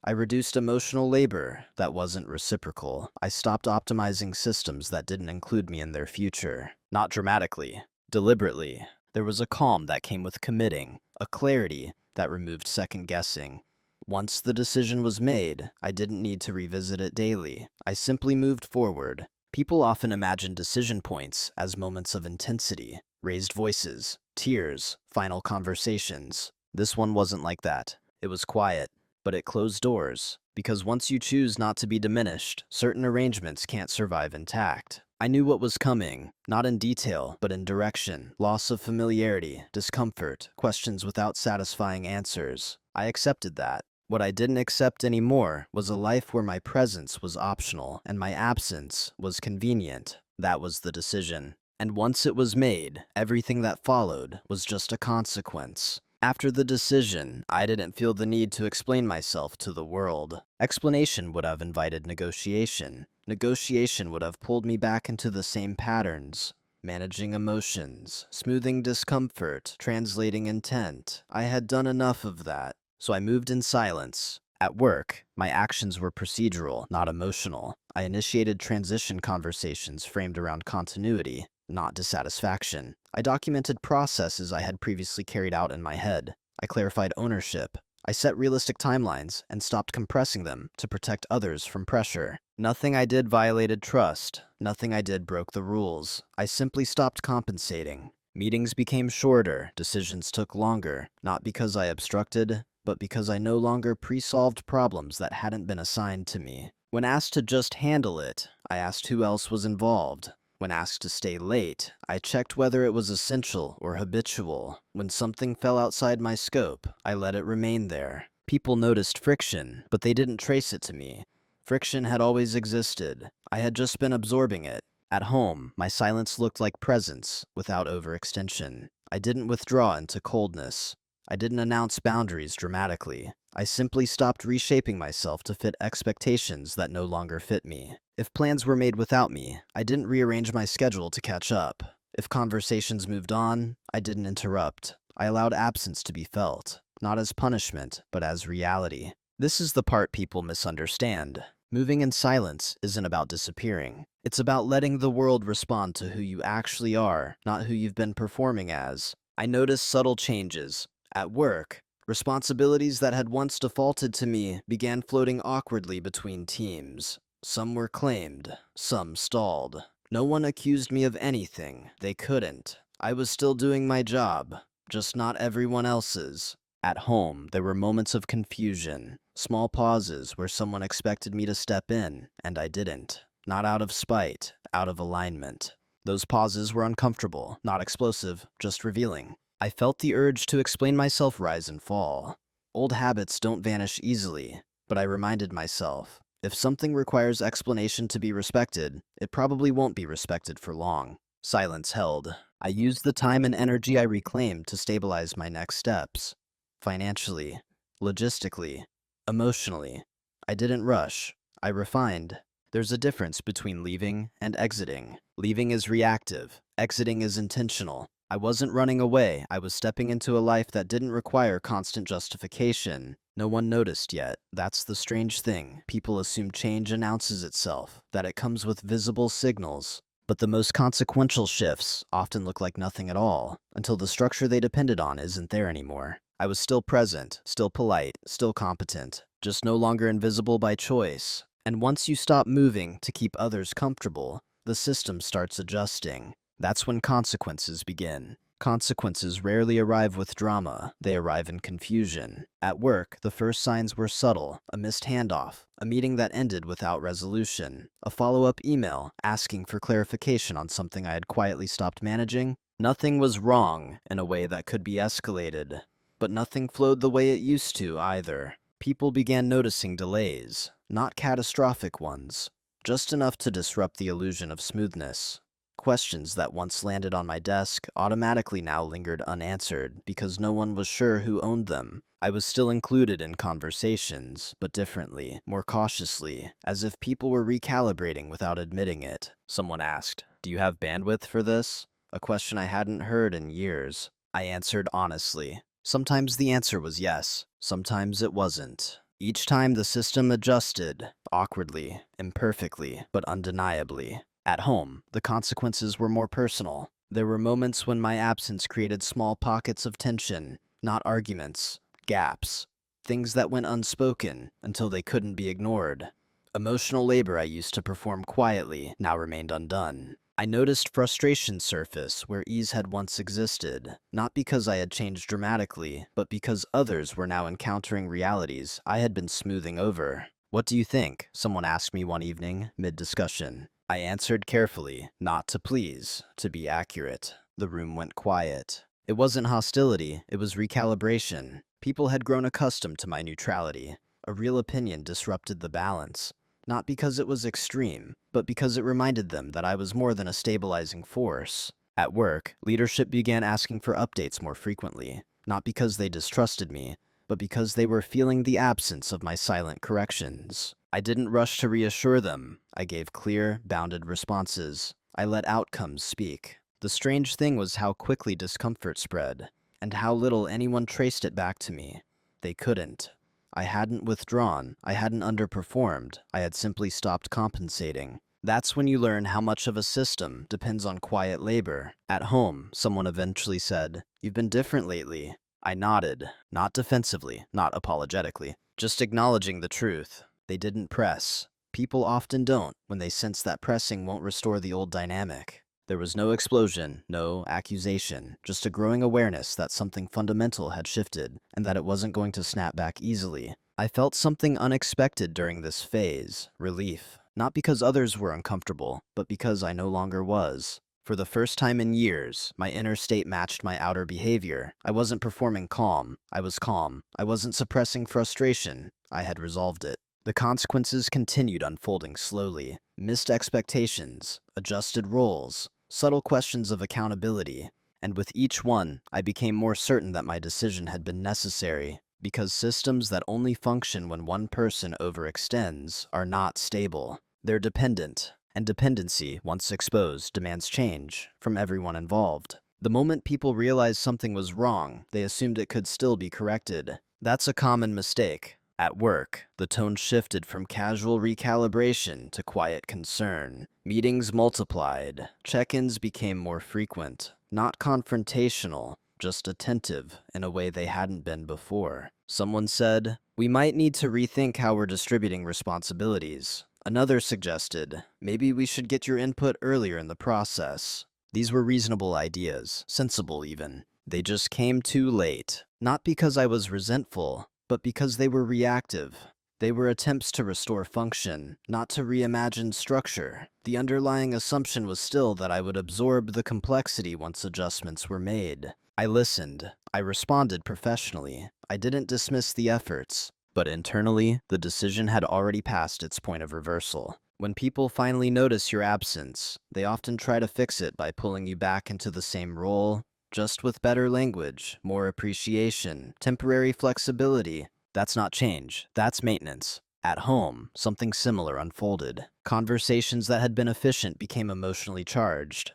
I reduced emotional labor that wasn't reciprocal. I stopped optimizing systems that didn't include me in their future. Not dramatically, deliberately. There was a calm that came with committing, a clarity that removed second guessing. Once the decision was made, I didn't need to revisit it daily. I simply moved forward. People often imagine decision points as moments of intensity, raised voices, tears, final conversations. This one wasn't like that. It was quiet. But it closed doors, because once you choose not to be diminished, certain arrangements can't survive intact. I knew what was coming, not in detail, but in direction. Loss of familiarity, discomfort, questions without satisfying answers. I accepted that. What I didn't accept anymore was a life where my presence was optional and my absence was convenient. That was the decision. And once it was made, everything that followed was just a consequence. After the decision, I didn't feel the need to explain myself to the world. Explanation would have invited negotiation. Negotiation would have pulled me back into the same patterns. Managing emotions, smoothing discomfort, translating intent. I had done enough of that, so I moved in silence. At work, my actions were procedural, not emotional. I initiated transition conversations framed around continuity, not dissatisfaction. I documented processes I had previously carried out in my head. I clarified ownership. I set realistic timelines and stopped compressing them to protect others from pressure. Nothing I did violated trust. Nothing I did broke the rules. I simply stopped compensating. Meetings became shorter. Decisions took longer, not because I obstructed, but because I no longer pre-solved problems that hadn't been assigned to me. When asked to just handle it, I asked who else was involved. When asked to stay late, I checked whether it was essential or habitual. When something fell outside my scope, I let it remain there. People noticed friction, but they didn't trace it to me. Friction had always existed. I had just been absorbing it. At home, my silence looked like presence, without overextension. I didn't withdraw into coldness. I didn't announce boundaries dramatically. I simply stopped reshaping myself to fit expectations that no longer fit me. If plans were made without me, I didn't rearrange my schedule to catch up. If conversations moved on, I didn't interrupt. I allowed absence to be felt, not as punishment, but as reality. This is the part people misunderstand. Moving in silence isn't about disappearing. It's about letting the world respond to who you actually are, not who you've been performing as. I noticed subtle changes. At work, responsibilities that had once defaulted to me began floating awkwardly between teams. Some were claimed, some stalled. No one accused me of anything. They couldn't. I was still doing my job, just not everyone else's. At home, there were moments of confusion, small pauses where someone expected me to step in, and I didn't. Not out of spite, out of alignment. Those pauses were uncomfortable, not explosive, just revealing. I felt the urge to explain myself rise and fall. Old habits don't vanish easily, but I reminded myself, if something requires explanation to be respected, it probably won't be respected for long. Silence held. I used the time and energy I reclaimed to stabilize my next steps. Financially, logistically, emotionally. I didn't rush. I refined. There's a difference between leaving and exiting. Leaving is reactive. Exiting is intentional. I wasn't running away. I was stepping into a life that didn't require constant justification. No one noticed yet. That's the strange thing. People assume change announces itself, that it comes with visible signals. But the most consequential shifts often look like nothing at all, until the structure they depended on isn't there anymore. I was still present, still polite, still competent, just no longer invisible by choice. And once you stop moving to keep others comfortable, the system starts adjusting. That's when consequences begin. Consequences rarely arrive with drama, they arrive in confusion. At work, the first signs were subtle: a missed handoff, a meeting that ended without resolution, a follow-up email asking for clarification on something I had quietly stopped managing. Nothing was wrong in a way that could be escalated, but nothing flowed the way it used to either. People began noticing delays, not catastrophic ones, just enough to disrupt the illusion of smoothness. Questions that once landed on my desk automatically now lingered unanswered because no one was sure who owned them. I was still included in conversations, but differently, more cautiously, as if people were recalibrating without admitting it. Someone asked, "Do you have bandwidth for this?" A question I hadn't heard in years. I answered honestly. Sometimes the answer was yes, sometimes it wasn't. Each time the system adjusted, awkwardly, imperfectly, but undeniably. At home, the consequences were more personal. There were moments when my absence created small pockets of tension, not arguments, gaps, things that went unspoken until they couldn't be ignored. Emotional labor I used to perform quietly now remained undone. I noticed frustration surface where ease had once existed, not because I had changed dramatically, but because others were now encountering realities I had been smoothing over. "What do you think?" someone asked me one evening, mid-discussion. I answered carefully, not to please, to be accurate. The room went quiet. It wasn't hostility, it was recalibration. People had grown accustomed to my neutrality. A real opinion disrupted the balance. Not because it was extreme, but because it reminded them that I was more than a stabilizing force. At work, leadership began asking for updates more frequently. not because they distrusted me, but because they were feeling the absence of my silent corrections. I didn't rush to reassure them. I gave clear, bounded responses. I let outcomes speak. The strange thing was how quickly discomfort spread, and how little anyone traced it back to me. They couldn't. I hadn't withdrawn, I hadn't underperformed, I had simply stopped compensating. That's when you learn how much of a system depends on quiet labor. At home, someone eventually said, "You've been different lately." I nodded, not defensively, not apologetically, just acknowledging the truth. They didn't press. People often don't when they sense that pressing won't restore the old dynamic. There was no explosion, no accusation, just a growing awareness that something fundamental had shifted and that it wasn't going to snap back easily. I felt something unexpected during this phase, relief. Not because others were uncomfortable, but because I no longer was. For the first time in years, my inner state matched my outer behavior. I wasn't performing calm. I was calm. I wasn't suppressing frustration. I had resolved it. The consequences continued unfolding slowly. Missed expectations, adjusted roles, subtle questions of accountability. And with each one, I became more certain that my decision had been necessary. Because systems that only function when one person overextends are not stable. They're dependent. And dependency, once exposed, demands change from everyone involved. The moment people realized something was wrong, they assumed it could still be corrected. That's a common mistake. At work, the tone shifted from casual recalibration to quiet concern. Meetings multiplied. Check-ins became more frequent. Not confrontational, just attentive in a way they hadn't been before. Someone said, "We might need to rethink how we're distributing responsibilities." Another suggested, "Maybe we should get your input earlier in the process." These were reasonable ideas, sensible even. They just came too late. Not because I was resentful, but because they were reactive. They were attempts to restore function, not to reimagine structure. The underlying assumption was still that I would absorb the complexity once adjustments were made. I listened. I responded professionally. I didn't dismiss the efforts. But internally, the decision had already passed its point of reversal. When people finally notice your absence, they often try to fix it by pulling you back into the same role, just with better language, more appreciation, temporary flexibility. That's not change, that's maintenance. At home, something similar unfolded. Conversations that had been efficient became emotionally charged.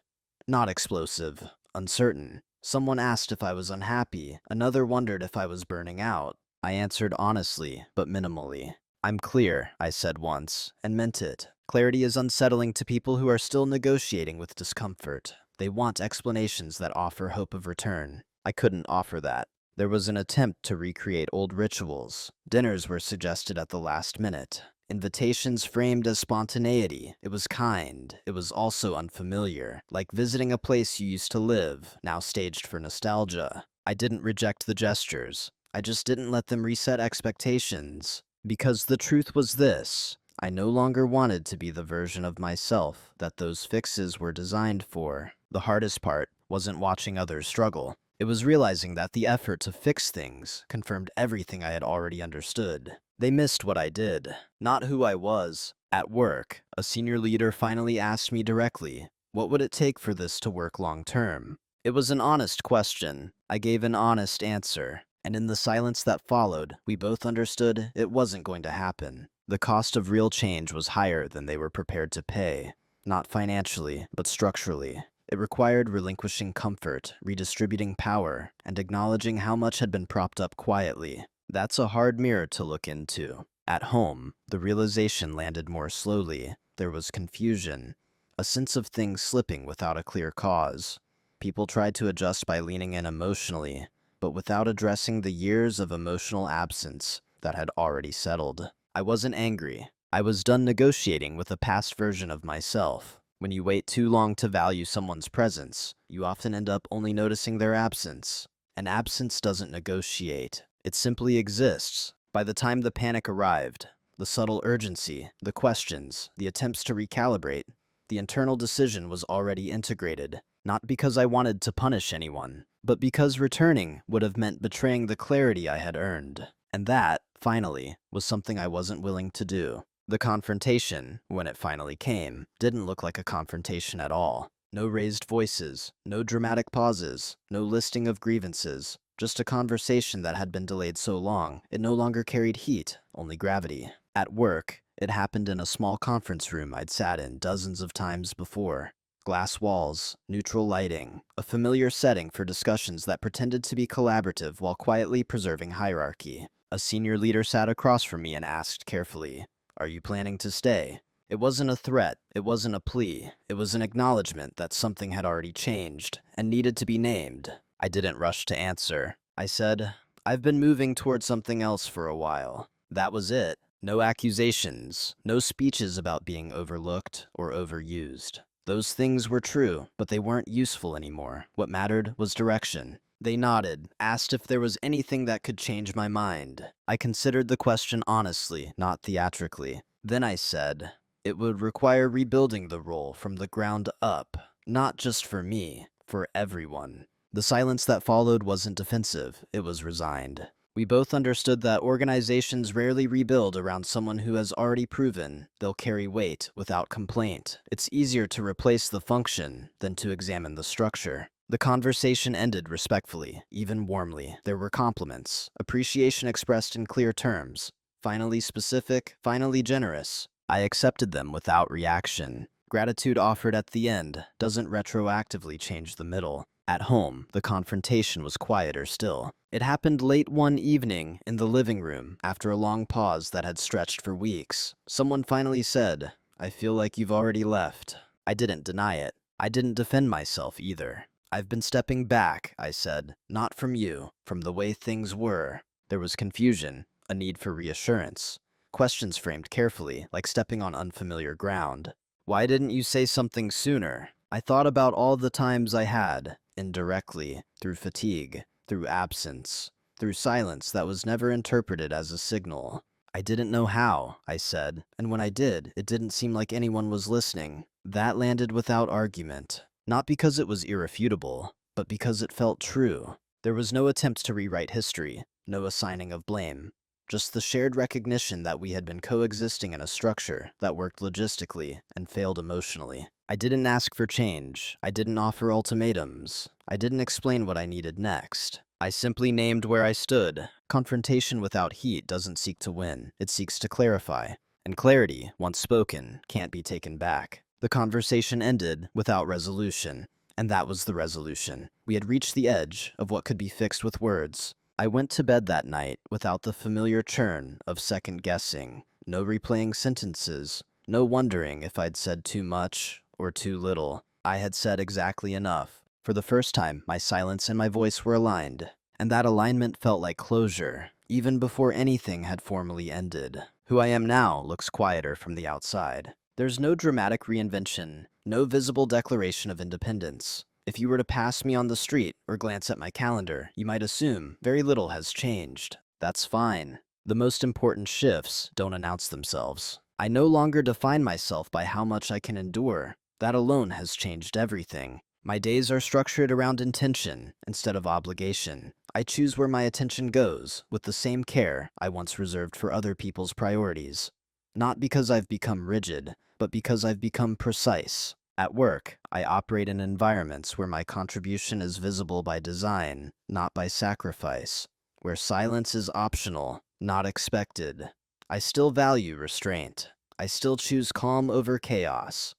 Not explosive, uncertain. Someone asked if I was unhappy, another wondered if I was burning out. I answered honestly, but minimally. "I'm clear," I said once, and meant it. Clarity is unsettling to people who are still negotiating with discomfort. They want explanations that offer hope of return. I couldn't offer that. There was an attempt to recreate old rituals. Dinners were suggested at the last minute. Invitations framed as spontaneity. It was kind. It was also unfamiliar, like visiting a place you used to live, now staged for nostalgia. I didn't reject the gestures. I just didn't let them reset expectations. Because the truth was this: I no longer wanted to be the version of myself that those fixes were designed for. The hardest part wasn't watching others struggle. It was realizing that the effort to fix things confirmed everything I had already understood. They missed what I did, not who I was. At work, a senior leader finally asked me directly, "What would it take for this to work long term?" It was an honest question. I gave an honest answer. And in the silence that followed, we both understood it wasn't going to happen. The cost of real change was higher than they were prepared to pay. Not financially, but structurally. It required relinquishing comfort, redistributing power, and acknowledging how much had been propped up quietly. That's a hard mirror to look into. At home, the realization landed more slowly. There was confusion, a sense of things slipping without a clear cause. People tried to adjust by leaning in emotionally, but without addressing the years of emotional absence that had already settled. I wasn't angry. I was done negotiating with a past version of myself. When you wait too long to value someone's presence, you often end up only noticing their absence. And absence doesn't negotiate. It simply exists. By the time the panic arrived, the subtle urgency, the questions, the attempts to recalibrate, the internal decision was already integrated. Not because I wanted to punish anyone, but because returning would have meant betraying the clarity I had earned. And that, finally, was something I wasn't willing to do. The confrontation, when it finally came, didn't look like a confrontation at all. No raised voices, no dramatic pauses, no listing of grievances, Just a conversation that had been delayed so long, it no longer carried heat, only gravity. At work, it happened in a small conference room I'd sat in dozens of times before. Glass walls, neutral lighting, a familiar setting for discussions that pretended to be collaborative while quietly preserving hierarchy. A senior leader sat across from me and asked carefully, "Are you planning to stay?" It wasn't a threat, it wasn't a plea, it was an acknowledgement that something had already changed and needed to be named. I didn't rush to answer. I said, "I've been moving toward something else for a while." That was it. No accusations, no speeches about being overlooked or overused. Those things were true, but they weren't useful anymore. What mattered was direction. They nodded, asked if there was anything that could change my mind. I considered the question honestly, not theatrically. Then I said, it would require rebuilding the role from the ground up, not just for me, for everyone. The silence that followed wasn't defensive, it was resigned. We both understood that organizations rarely rebuild around someone who has already proven they'll carry weight without complaint. It's easier to replace the function than to examine the structure. The conversation ended respectfully, even warmly. There were compliments, appreciation expressed in clear terms, finally specific, finally generous. I accepted them without reaction. Gratitude offered at the end doesn't retroactively change the middle. At home, the confrontation was quieter still. It happened late one evening in the living room after a long pause that had stretched for weeks. Someone finally said, "I feel like you've already left." I didn't deny it. I didn't defend myself either. "I've been stepping back," I said. "Not from you, from the way things were." There was confusion, a need for reassurance. Questions framed carefully, like stepping on unfamiliar ground. "Why didn't you say something sooner?" I thought about all the times I had, indirectly, through fatigue, through absence, through silence that was never interpreted as a signal. "I didn't know how," I said, "and when I did, it didn't seem like anyone was listening." That landed without argument, not because it was irrefutable, but because it felt true. There was no attempt to rewrite history, no assigning of blame. Just the shared recognition that we had been coexisting in a structure that worked logistically and failed emotionally. I didn't ask for change. I didn't offer ultimatums. I didn't explain what I needed next. I simply named where I stood. Confrontation without heat doesn't seek to win. It seeks to clarify. And clarity, once spoken, can't be taken back. The conversation ended without resolution. And that was the resolution. We had reached the edge of what could be fixed with words. I went to bed that night without the familiar churn of second guessing. No replaying sentences. No wondering if I'd said too much or too little. I had said exactly enough. For the first time, my silence and my voice were aligned. And that alignment felt like closure, even before anything had formally ended. Who I am now looks quieter from the outside. There's no dramatic reinvention, no visible declaration of independence. If you were to pass me on the street or glance at my calendar, you might assume very little has changed. That's fine. The most important shifts don't announce themselves. I no longer define myself by how much I can endure. That alone has changed everything. My days are structured around intention instead of obligation. I choose where my attention goes with the same care I once reserved for other people's priorities. Not because I've become rigid, but because I've become precise. At work, I operate in environments where my contribution is visible by design, not by sacrifice, where silence is optional, not expected. I still value restraint. I still choose calm over chaos.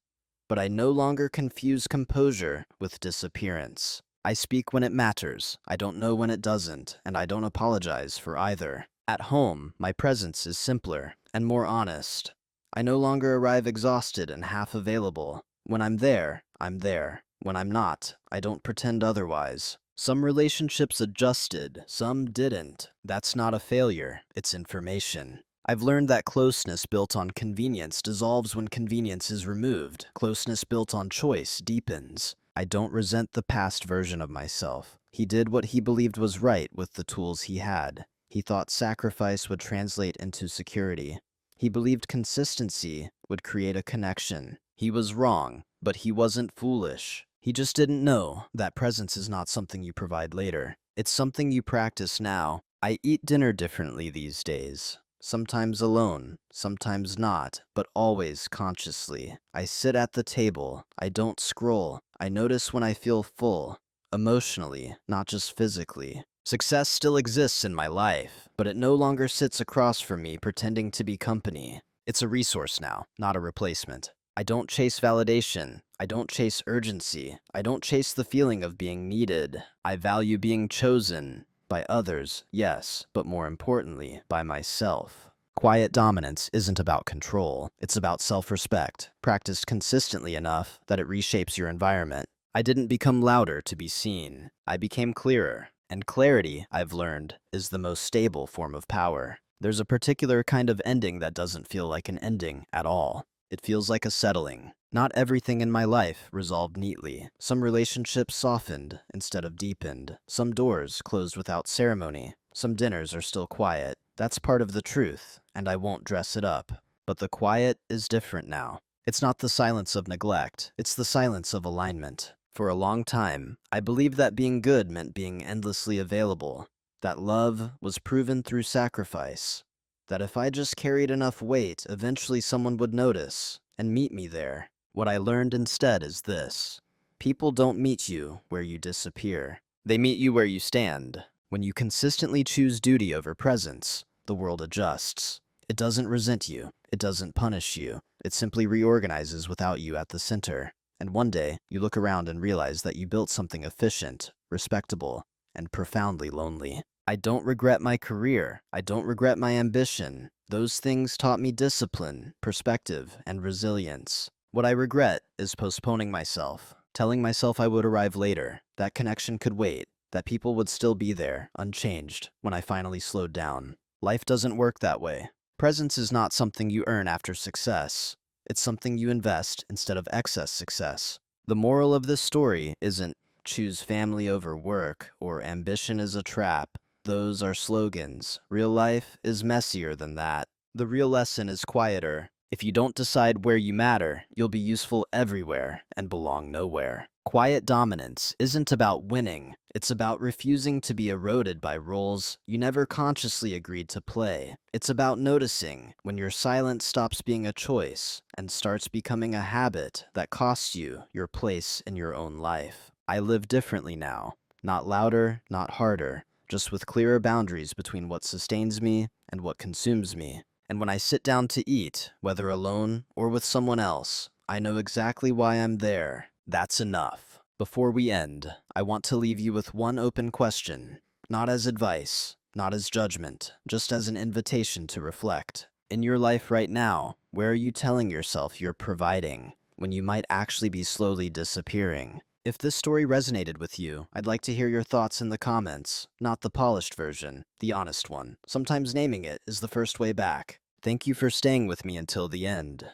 But I no longer confuse composure with disappearance. I speak when it matters, I don't know when it doesn't, and I don't apologize for either. At home, my presence is simpler and more honest. I no longer arrive exhausted and half available. When I'm there, I'm there. When I'm not, I don't pretend otherwise. Some relationships adjusted, some didn't. That's not a failure, it's information. I've learned that closeness built on convenience dissolves when convenience is removed. Closeness built on choice deepens. I don't resent the past version of myself. He did what he believed was right with the tools he had. He thought sacrifice would translate into security. He believed consistency would create a connection. He was wrong, but he wasn't foolish. He just didn't know that presence is not something you provide later. It's something you practice now. I eat dinner differently these days. Sometimes alone, sometimes not, but always consciously. I sit at the table. I don't scroll. I notice when I feel full. Emotionally, not just physically. Success still exists in my life, but it no longer sits across from me pretending to be company. It's a resource now, not a replacement. I don't chase validation. I don't chase urgency. I don't chase the feeling of being needed. I value being chosen by others, yes, but more importantly, by myself. Quiet dominance isn't about control. It's about self-respect, practiced consistently enough that it reshapes your environment. I didn't become louder to be seen. I became clearer. And clarity, I've learned, is the most stable form of power. There's a particular kind of ending that doesn't feel like an ending at all. It feels like a settling. Not everything in my life resolved neatly. Some relationships softened instead of deepened. Some doors closed without ceremony. Some dinners are still quiet. That's part of the truth, and I won't dress it up. But the quiet is different now. It's not the silence of neglect. It's the silence of alignment. For a long time, I believed that being good meant being endlessly available. That love was proven through sacrifice. That if I just carried enough weight, eventually someone would notice and meet me there. What I learned instead is this. People don't meet you where you disappear. They meet you where you stand. When you consistently choose duty over presence, the world adjusts. It doesn't resent you. It doesn't punish you. It simply reorganizes without you at the center. And one day, you look around and realize that you built something efficient, respectable, and profoundly lonely. I don't regret my career. I don't regret my ambition. Those things taught me discipline, perspective, and resilience. What I regret is postponing myself, telling myself I would arrive later, that connection could wait, that people would still be there, unchanged, when I finally slowed down. Life doesn't work that way. Presence is not something you earn after success. It's something you invest instead of excess success. The moral of this story isn't choose family over work or ambition is a trap. Those are slogans. Real life is messier than that. The real lesson is quieter. If you don't decide where you matter, you'll be useful everywhere and belong nowhere. Quiet dominance isn't about winning. It's about refusing to be eroded by roles you never consciously agreed to play. It's about noticing when your silence stops being a choice and starts becoming a habit that costs you your place in your own life. I live differently now. Not louder, not harder, just with clearer boundaries between what sustains me and what consumes me. And when I sit down to eat, whether alone or with someone else, I know exactly why I'm there. That's enough. Before we end, I want to leave you with one open question. Not as advice, not as judgment, just as an invitation to reflect. In your life right now, where are you telling yourself you're providing when you might actually be slowly disappearing? If this story resonated with you, I'd like to hear your thoughts in the comments. Not the polished version, the honest one. Sometimes naming it is the first way back. Thank you for staying with me until the end.